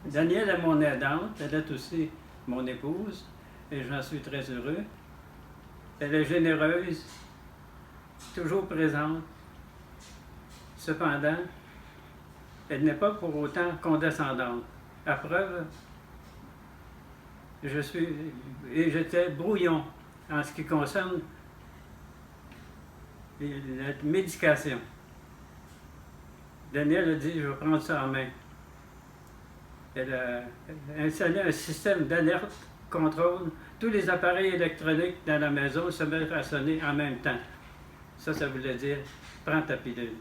Danielle est mon aidante, elle est aussi mon épouse, et j'en suis très heureux. Elle est généreuse, toujours présente. Cependant, elle n'est pas pour autant condescendante. À preuve, j'étais brouillon en ce qui concerne la médication. Danielle a dit, je vais prendre ça en main. Elle a installé un système d'alerte, contrôle. Tous les appareils électroniques dans la maison se mettent à sonner en même temps. Ça voulait dire, prends ta pilule.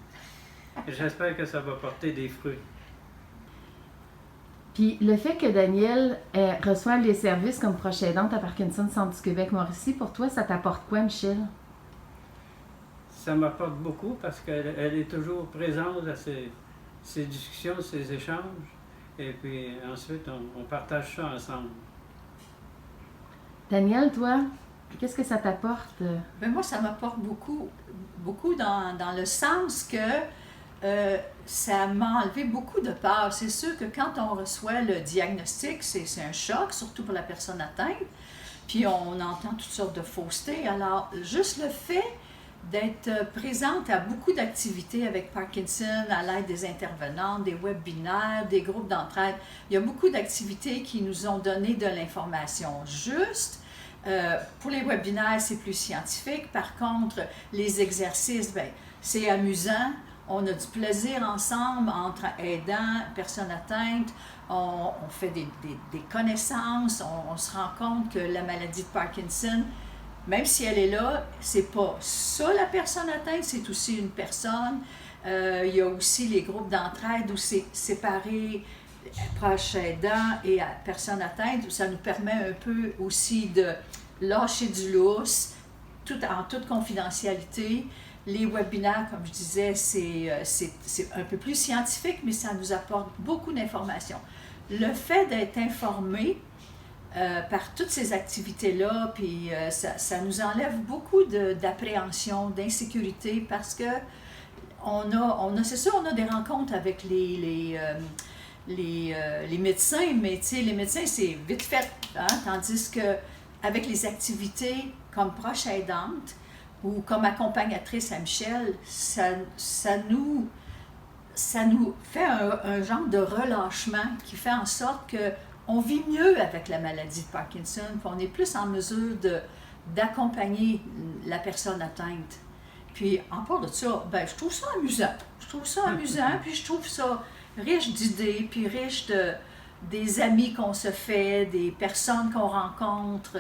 J'espère que ça va porter des fruits. Puis le fait que Danielle reçoive les services comme proche aidante à Parkinson Centre du Québec-Mauricie, pour toi, ça t'apporte quoi, Michel? Ça m'apporte beaucoup parce qu'elle est toujours présente à ces discussions, ces échanges. Et puis ensuite, on partage ça ensemble. Danielle, toi, qu'est-ce que ça t'apporte? Ben moi, ça m'apporte beaucoup, beaucoup dans le sens que ça m'a enlevé beaucoup de peur. C'est sûr que quand on reçoit le diagnostic, c'est un choc, surtout pour la personne atteinte. Puis on entend toutes sortes de faussetés. Alors, juste le fait d'être présente à beaucoup d'activités avec Parkinson, à l'aide des intervenants, des webinaires, des groupes d'entraide. Il y a beaucoup d'activités qui nous ont donné de l'information juste. Pour les webinaires, c'est plus scientifique. Par contre, les exercices, ben, c'est amusant. On a du plaisir ensemble entre aidants, personnes atteintes. On fait des connaissances. On se rend compte que la maladie de Parkinson, même si elle est là, c'est pas ça la personne atteinte, c'est aussi une personne. Il y a aussi les groupes d'entraide où c'est séparé proches aidants et personnes atteintes, où ça nous permet un peu aussi de lâcher du lousse, en toute confidentialité. Les webinaires, comme je disais, c'est un peu plus scientifique, mais ça nous apporte beaucoup d'informations. Le fait d'être informé par toutes ces activités-là, puis ça nous enlève beaucoup d'appréhension, d'insécurité, parce que c'est sûr, on a des rencontres avec les médecins, mais tu sais, les médecins, c'est vite fait, hein? Tandis que avec les activités comme proche aidante ou comme accompagnatrice à Michel, ça nous fait un genre de relâchement qui fait en sorte qu'on vit mieux avec la maladie de Parkinson, puis on est plus en mesure d'accompagner la personne atteinte. Puis, en part de ça, ben, je trouve ça amusant. Puis je trouve ça riche d'idées, puis riche des amis qu'on se fait, des personnes qu'on rencontre.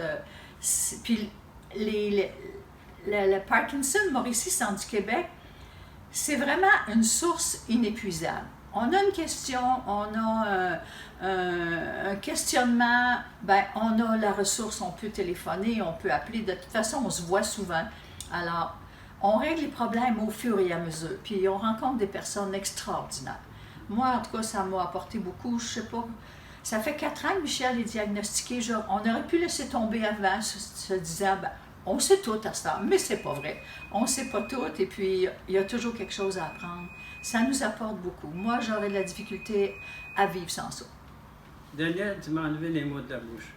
Puis, le Parkinson Mauricie Centre du Québec, c'est vraiment une source inépuisable. On a une question, on a un questionnement, ben, on a la ressource, on peut téléphoner, on peut appeler. De toute façon, on se voit souvent. Alors, on règle les problèmes au fur et à mesure, puis on rencontre des personnes extraordinaires. Moi, en tout cas, ça m'a apporté beaucoup. Je sais pas, ça fait 4 ans que Michel est diagnostiqué. On aurait pu laisser tomber avant, se disant, ben, on sait tout à ce temps, mais c'est pas vrai. On sait pas tout, et puis il y a toujours quelque chose à apprendre. Ça nous apporte beaucoup. Moi, j'aurais de la difficulté à vivre sans ça. Danielle, tu m'as enlevé les mots de la bouche.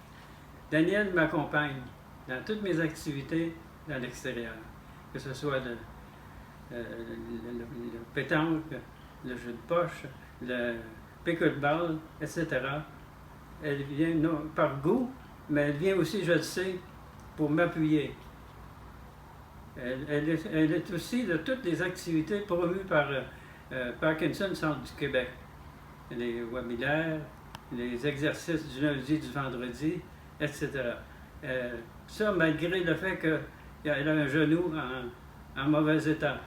Danielle m'accompagne dans toutes mes activités dans l'extérieur, que ce soit le pétanque, le jeu de poche, le pickleball, etc. Elle vient non par goût, mais elle vient aussi, je le sais, pour m'appuyer. Elle est aussi de toutes les activités promues par Parkinson Centre du Québec. Les webinaires, les exercices du lundi, du vendredi, etc. Ça, malgré le fait qu'elle a un genou en mauvais état.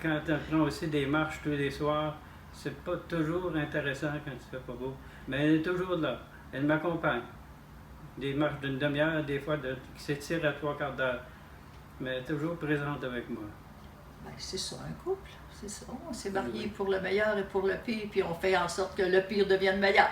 Quand elle prend aussi des marches tous les soirs, c'est pas toujours intéressant quand il fait pas beau. Mais elle est toujours là. Elle m'accompagne. Des marches d'une demi-heure, des fois qui s'étirent à 3/4 d'heure. Mais elle est toujours présente avec moi. Ben, c'est ça, un couple. C'est ça. On s'est mariés pour le meilleur et pour le pire, puis on fait en sorte que le pire devienne meilleur.